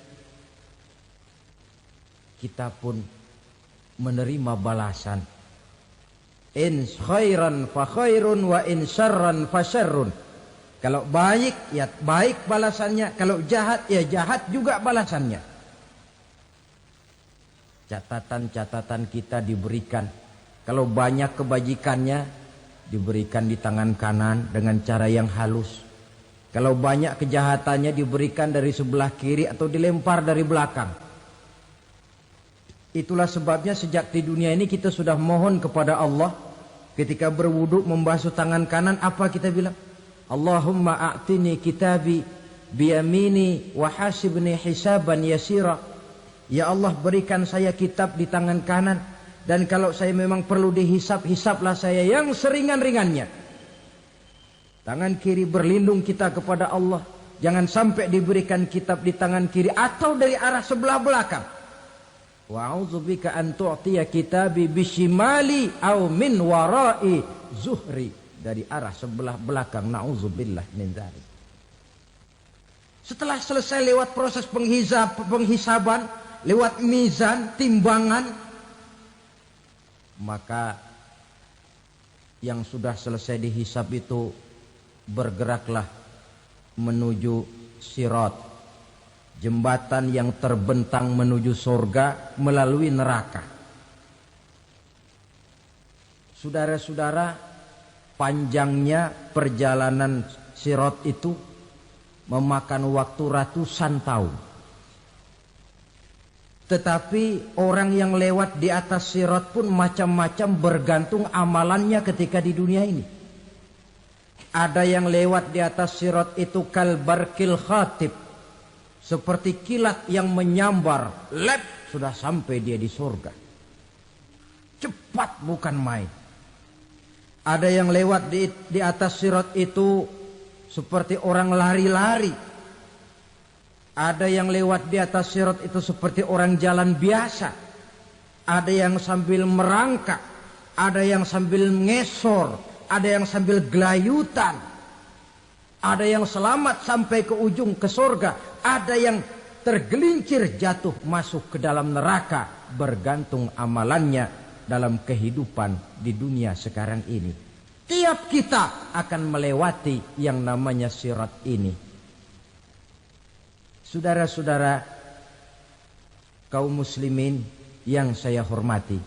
kita pun menerima balasan. In khairan fa khairun wa in syarran fa syarrun. Kalau baik ya baik balasannya, kalau jahat ya jahat juga balasannya. Catatan-catatan kita diberikan. Kalau banyak kebajikannya diberikan di tangan kanan dengan cara yang halus. Kalau banyak kejahatannya diberikan dari sebelah kiri atau dilempar dari belakang. Itulah sebabnya sejak di dunia ini kita sudah mohon kepada Allah. Ketika berwudu membasuh tangan kanan, apa kita bilang? Allahumma a'tini kitabi biyamini wa hasibni hisaban yasira. Ya Allah, berikan saya kitab di tangan kanan, dan kalau saya memang perlu dihisap, hisaplah saya yang seringan-ringannya. Tangan kiri berlindung kita kepada Allah. Jangan sampai diberikan kitab di tangan kiri atau dari arah sebelah belakang. Wa a'udzubika an tu'tiya kitabi bishimali aw min wara'i zuhri, dari arah sebelah belakang. Na'udzubillah min dzalik. Setelah selesai lewat proses penghisaban, lewat mizan, timbangan, maka yang sudah selesai dihisab itu bergeraklah menuju sirat, jembatan yang terbentang menuju surga melalui neraka. Saudara-saudara, panjangnya perjalanan sirat itu memakan waktu ratusan tahun. Tetapi orang yang lewat di atas sirat pun macam-macam, bergantung amalannya ketika di dunia ini. Ada yang lewat di atas sirat itu kal barkil khatib, seperti kilat yang menyambar, lep, sudah sampai dia di surga. Cepat bukan main. Ada yang lewat di atas sirat itu seperti orang lari-lari. Ada yang lewat di atas sirat itu seperti orang jalan biasa. Ada yang sambil merangkak, ada yang sambil ngesor, ada yang sambil gelayutan, ada yang selamat sampai ke ujung ke surga, ada yang tergelincir jatuh masuk ke dalam neraka, bergantung amalannya dalam kehidupan di dunia sekarang ini. Tiap kita akan melewati yang namanya sirat ini. Saudara-saudara kaum muslimin yang saya hormati,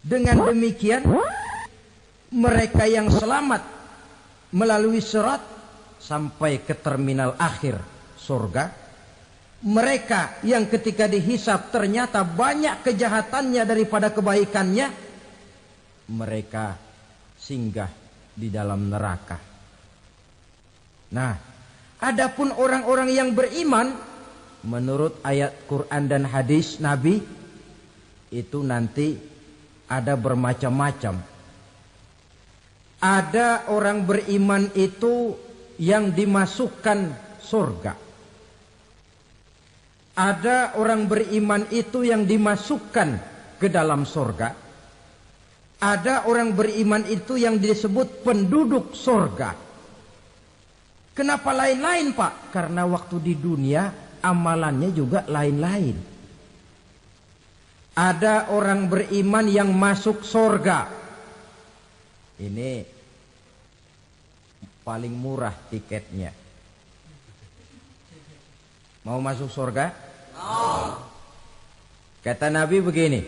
dengan demikian mereka yang selamat melalui sirat sampai ke terminal akhir surga. Mereka yang ketika dihisab ternyata banyak kejahatannya daripada kebaikannya, mereka singgah di dalam neraka. Nah, adapun orang-orang yang beriman menurut ayat Quran dan hadis Nabi itu nanti ada bermacam-macam. Ada orang beriman itu yang dimasukkan surga. Ada orang beriman itu yang dimasukkan ke dalam surga. Ada orang beriman itu yang disebut penduduk surga. Kenapa lain-lain, Pak? Karena waktu di dunia amalannya juga lain-lain. Ada orang beriman yang masuk surga. Ini paling murah tiketnya. Mau masuk surga? Kata Nabi begini,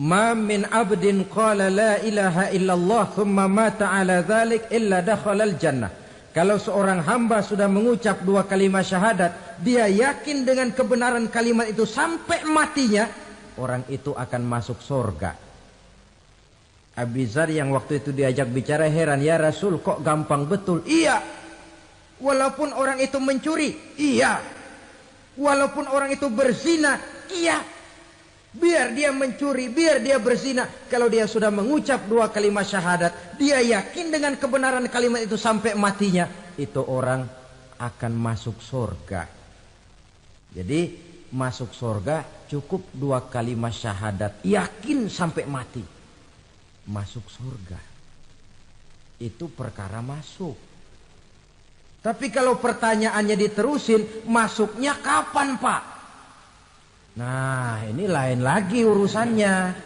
ma min abdin qala la ilaha illallah thumma mata ala dhalik illa dakhalal jannah. Kalau seorang hamba sudah mengucap 2 kalimat syahadat, dia yakin dengan kebenaran kalimat itu sampai matinya, orang itu akan masuk surga. Abi Dzar yang waktu itu diajak bicara heran, ya Rasul kok gampang betul? Iya. Walaupun orang itu mencuri, iya. Walaupun orang itu berzina, iya. Biar dia mencuri, biar dia berzina, kalau dia sudah mengucap 2 kalimat syahadat, dia yakin dengan kebenaran kalimat itu sampai matinya, itu orang akan masuk surga. Jadi masuk surga cukup 2 kalimat syahadat, yakin sampai mati, masuk surga. Itu perkara masuk. Tapi kalau pertanyaannya diterusin, masuknya kapan, Pak? Nah, ini lain lagi urusannya.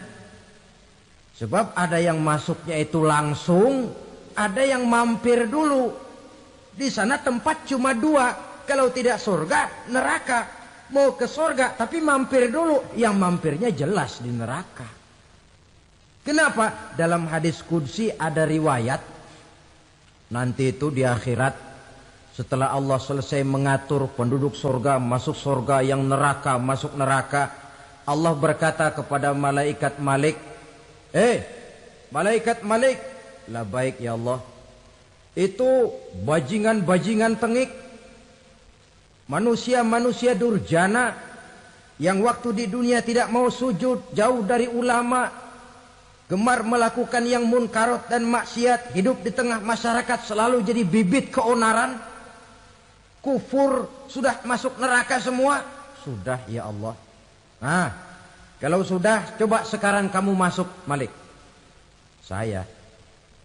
Sebab ada yang masuknya itu langsung, ada yang mampir dulu. Di sana tempat cuma 2. Kalau tidak surga, neraka. Mau ke surga, tapi mampir dulu. Yang mampirnya jelas di neraka. Kenapa? Dalam hadis qudsi ada riwayat, nanti itu di akhirat, setelah Allah selesai mengatur penduduk surga, masuk surga, yang neraka, masuk neraka, Allah berkata kepada malaikat Malik, malaikat Malik, labaik ya Allah, itu bajingan-bajingan tengik, manusia-manusia durjana, yang waktu di dunia tidak mau sujud, jauh dari ulama, gemar melakukan yang munkarat dan maksiat, hidup di tengah masyarakat selalu jadi bibit keonaran, kufur, sudah masuk neraka semua. Sudah ya Allah. Nah, kalau sudah, coba sekarang kamu masuk, Malik. Saya,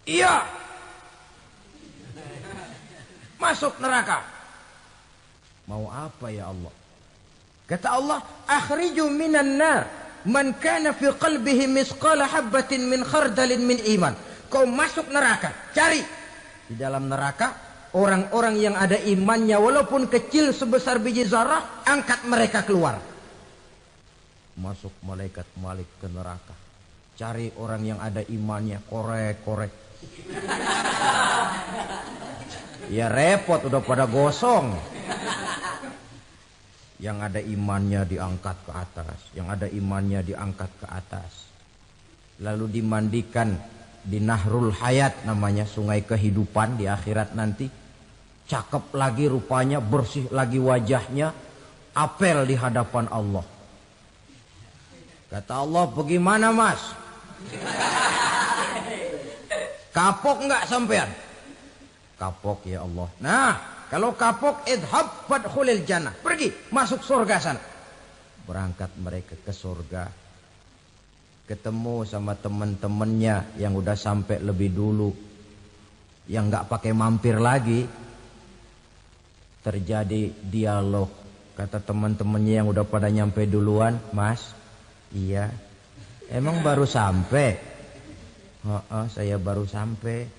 iya, masuk neraka. Mau apa ya Allah? Kata Allah, akhriju minan nar man kana fi qalbihi misqala habbatin min khardalin min iman. Kau masuk neraka, cari di dalam neraka orang-orang yang ada imannya walaupun kecil sebesar biji zarah, angkat mereka keluar. Masuk malaikat Malik ke neraka, cari orang yang ada imannya, korek-korek. Ya repot, udah pada gosong. Yang ada imannya diangkat ke atas, yang ada imannya diangkat ke atas. Lalu dimandikan di Nahrul Hayat, namanya sungai kehidupan di akhirat nanti. Cakep lagi rupanya, bersih lagi wajahnya, apel di hadapan Allah. Kata Allah, bagaimana mas? Kapok enggak sampean? Kapok ya Allah. Nah, kalau kapok, idhab fadkhulil jannah. Pergi, masuk surga sana. Berangkat mereka ke surga. Ketemu sama teman-temannya yang udah sampai lebih dulu. Yang nggak pakai mampir lagi. Terjadi dialog. Kata teman-temannya yang udah pada nyampe duluan, Mas, iya. Emang baru sampai? Saya baru sampai.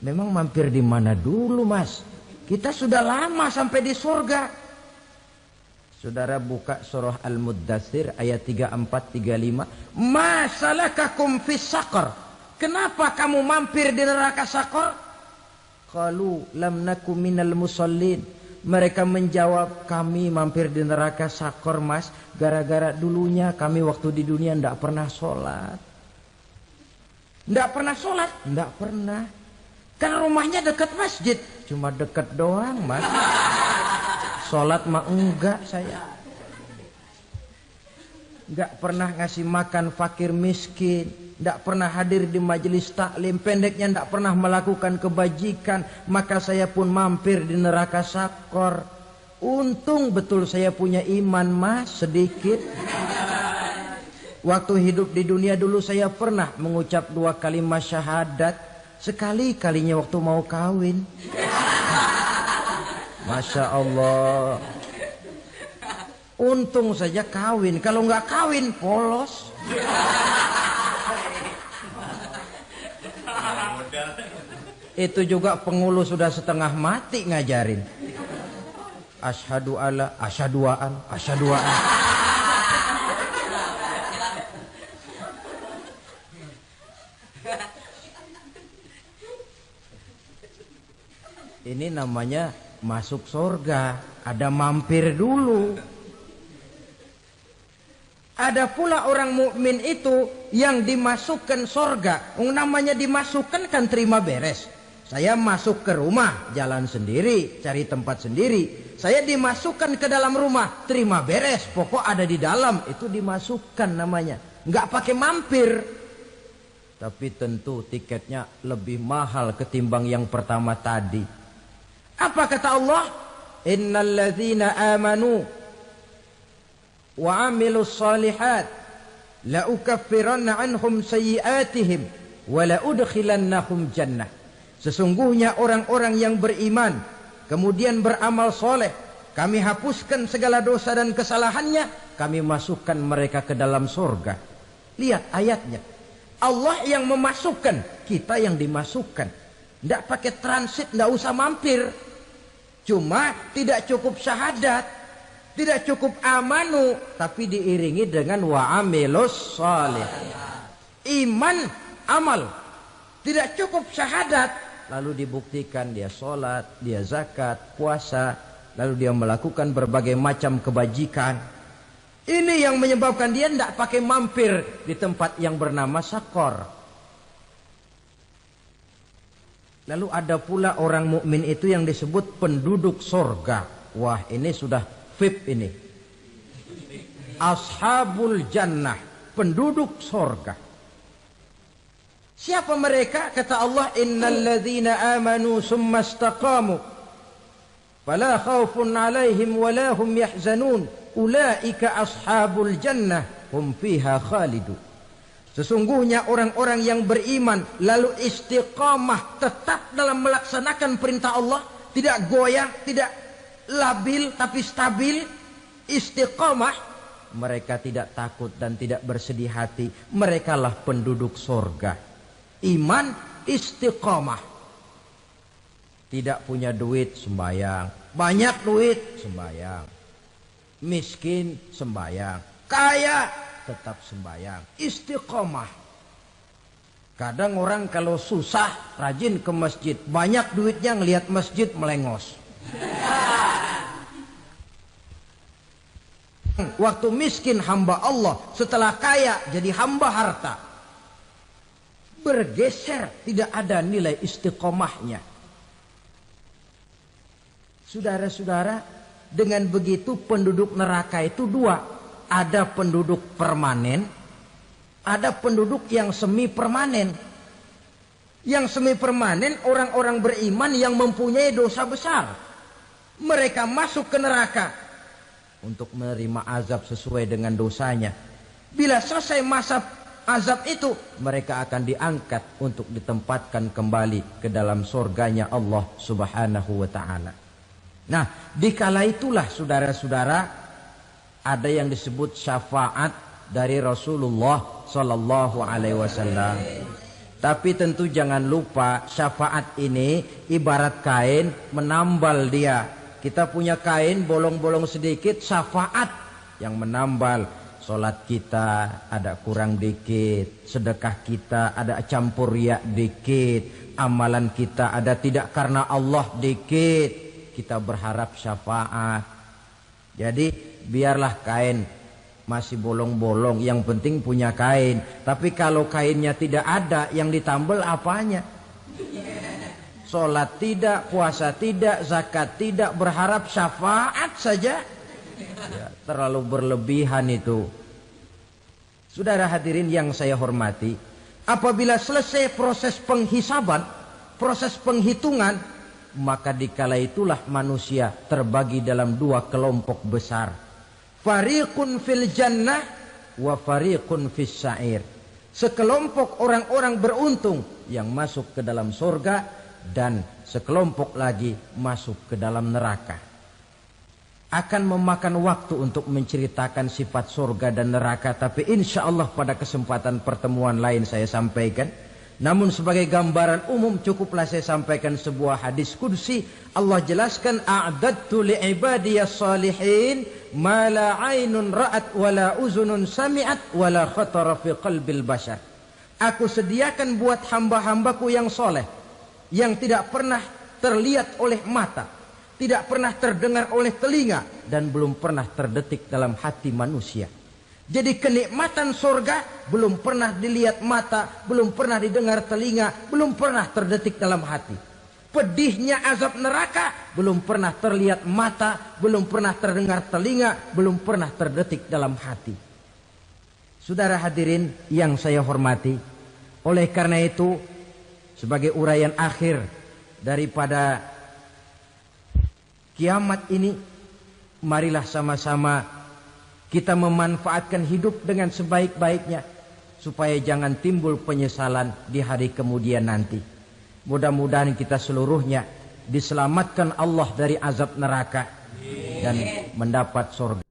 Memang mampir di mana dulu, Mas? Kita sudah lama sampai di surga. Saudara buka surah Al-Muddatsir ayat 34-35. Ma salakakum fis saqar? Kenapa kamu mampir di neraka Saqar? Qalu lam naku minal musallin. Mereka menjawab, kami mampir di neraka sakor mas, gara-gara dulunya kami waktu di dunia tidak pernah sholat. Tidak pernah sholat? Tidak pernah. Kan rumahnya dekat masjid. Cuma dekat doang mas. Sholat mah enggak saya. Enggak pernah ngasih makan fakir miskin. Tidak pernah hadir di majelis taklim. Pendeknya tidak pernah melakukan kebajikan. Maka saya pun mampir di neraka sakor. Untung betul saya punya iman mas sedikit. Waktu hidup di dunia dulu saya pernah mengucap 2 kalimat syahadat. Sekali-kalinya waktu mau kawin. Masya Allah. Untung saja kawin. Kalau nggak kawin polos. Itu juga pengulu sudah setengah mati ngajarin. Asyhadu alla, asyaduaan, asyaduaan. Ini namanya masuk surga. Ada mampir dulu. Ada pula orang mukmin itu yang dimasukkan surga. Namanya dimasukkan kan terima beres. Saya masuk ke rumah, jalan sendiri, cari tempat sendiri. Saya dimasukkan ke dalam rumah, terima beres. Pokok ada di dalam, itu dimasukkan namanya. Nggak pakai mampir. Tapi tentu tiketnya lebih mahal ketimbang yang pertama tadi. Apa kata Allah? Innal ladzina amanu wa amilus solihat la ukaffiranna anhum sayyi'atihim wa la udkhilannahum jannah. Sesungguhnya orang-orang yang beriman kemudian beramal soleh, kami hapuskan segala dosa dan kesalahannya, kami masukkan mereka ke dalam surga. Lihat ayatnya. Allah yang memasukkan, kita yang dimasukkan. Tidak pakai transit, tidak usah mampir. Cuma tidak cukup syahadat, tidak cukup amanu, tapi diiringi dengan wa'amilus salih. Iman, amal. Tidak cukup syahadat, lalu dibuktikan dia sholat, dia zakat, puasa, lalu dia melakukan berbagai macam kebajikan. Ini yang menyebabkan dia tidak pakai mampir di tempat yang bernama sakor. Lalu ada pula orang mukmin itu yang disebut penduduk sorga. Wah, ini sudah VIP ini. Ashabul jannah, penduduk sorga. Siapa mereka? Kata Allah, innal ladzina amanu summa istaqamu fala khaufun 'alaihim wala hum yahzanun ulaika ashabul jannah hum fiha khalidun. Sesungguhnya orang-orang yang beriman lalu istiqamah, tetap dalam melaksanakan perintah Allah, tidak goyah, tidak labil tapi stabil, istiqamah, mereka tidak takut dan tidak bersedih hati. Merekalah penduduk surga. Iman, istiqamah. Tidak punya duit, sembayang. Banyak duit, sembayang. Miskin, sembayang. Kaya, tetap sembayang. Istiqamah. Kadang orang kalau susah, rajin ke masjid. Banyak duitnya, ngelihat masjid melengos. Waktu miskin hamba Allah, setelah kaya jadi hamba harta. Bergeser, tidak ada nilai istiqomahnya. Saudara-saudara, dengan begitu penduduk neraka itu dua. Ada penduduk permanen, ada penduduk yang semi permanen. Yang semi permanen orang-orang beriman yang mempunyai dosa besar. Mereka masuk ke neraka untuk menerima azab sesuai dengan dosanya. Bila selesai masa azab itu, mereka akan diangkat untuk ditempatkan kembali ke dalam surganya Allah Subhanahu wa ta'ala. Nah, dikala itulah saudara-saudara, ada yang disebut syafaat dari Rasulullah Sallallahu Alaihi Wasallam. Tapi tentu jangan lupa, syafaat ini ibarat kain menambal dia. Kita punya kain bolong-bolong sedikit, syafaat yang menambal. Sholat kita ada kurang dikit, sedekah kita ada campur riak dikit, amalan kita ada tidak karena Allah dikit, kita berharap syafaat. Jadi biarlah kain masih bolong-bolong, yang penting punya kain. Tapi kalau kainnya tidak ada, yang ditambal apanya? Sholat tidak, puasa tidak, zakat tidak, berharap syafaat saja. Ya, terlalu berlebihan itu. Saudara hadirin yang saya hormati, apabila selesai proses penghisaban, proses penghitungan, maka dikala itulah manusia terbagi dalam dua kelompok besar. Fariqun fil jannah wa fariqun fis sa'ir. Sekelompok orang-orang beruntung yang masuk ke dalam surga, dan sekelompok lagi masuk ke dalam neraka. Akan memakan waktu untuk menceritakan sifat surga dan neraka, tapi insya Allah pada kesempatan pertemuan lain saya sampaikan. Namun sebagai gambaran umum cukuplah saya sampaikan sebuah hadis qudsi. Allah jelaskan, a'dadtu li'ibadiyas salihin ma la ainun ra'at wa la uzunun sami'at wa la khatara fi qalbil bashar. Aku sediakan buat hamba-hambaku yang soleh, yang tidak pernah terlihat oleh mata, tidak pernah terdengar oleh telinga, dan belum pernah terdetik dalam hati manusia. Jadi kenikmatan surga belum pernah dilihat mata, belum pernah didengar telinga, belum pernah terdetik dalam hati. Pedihnya azab neraka belum pernah terlihat mata, belum pernah terdengar telinga, belum pernah terdetik dalam hati. Saudara hadirin yang saya hormati, oleh karena itu sebagai uraian akhir daripada kiamat ini, marilah sama-sama kita memanfaatkan hidup dengan sebaik-baiknya, supaya jangan timbul penyesalan di hari kemudian nanti. Mudah-mudahan kita seluruhnya diselamatkan Allah dari azab neraka dan mendapat surga.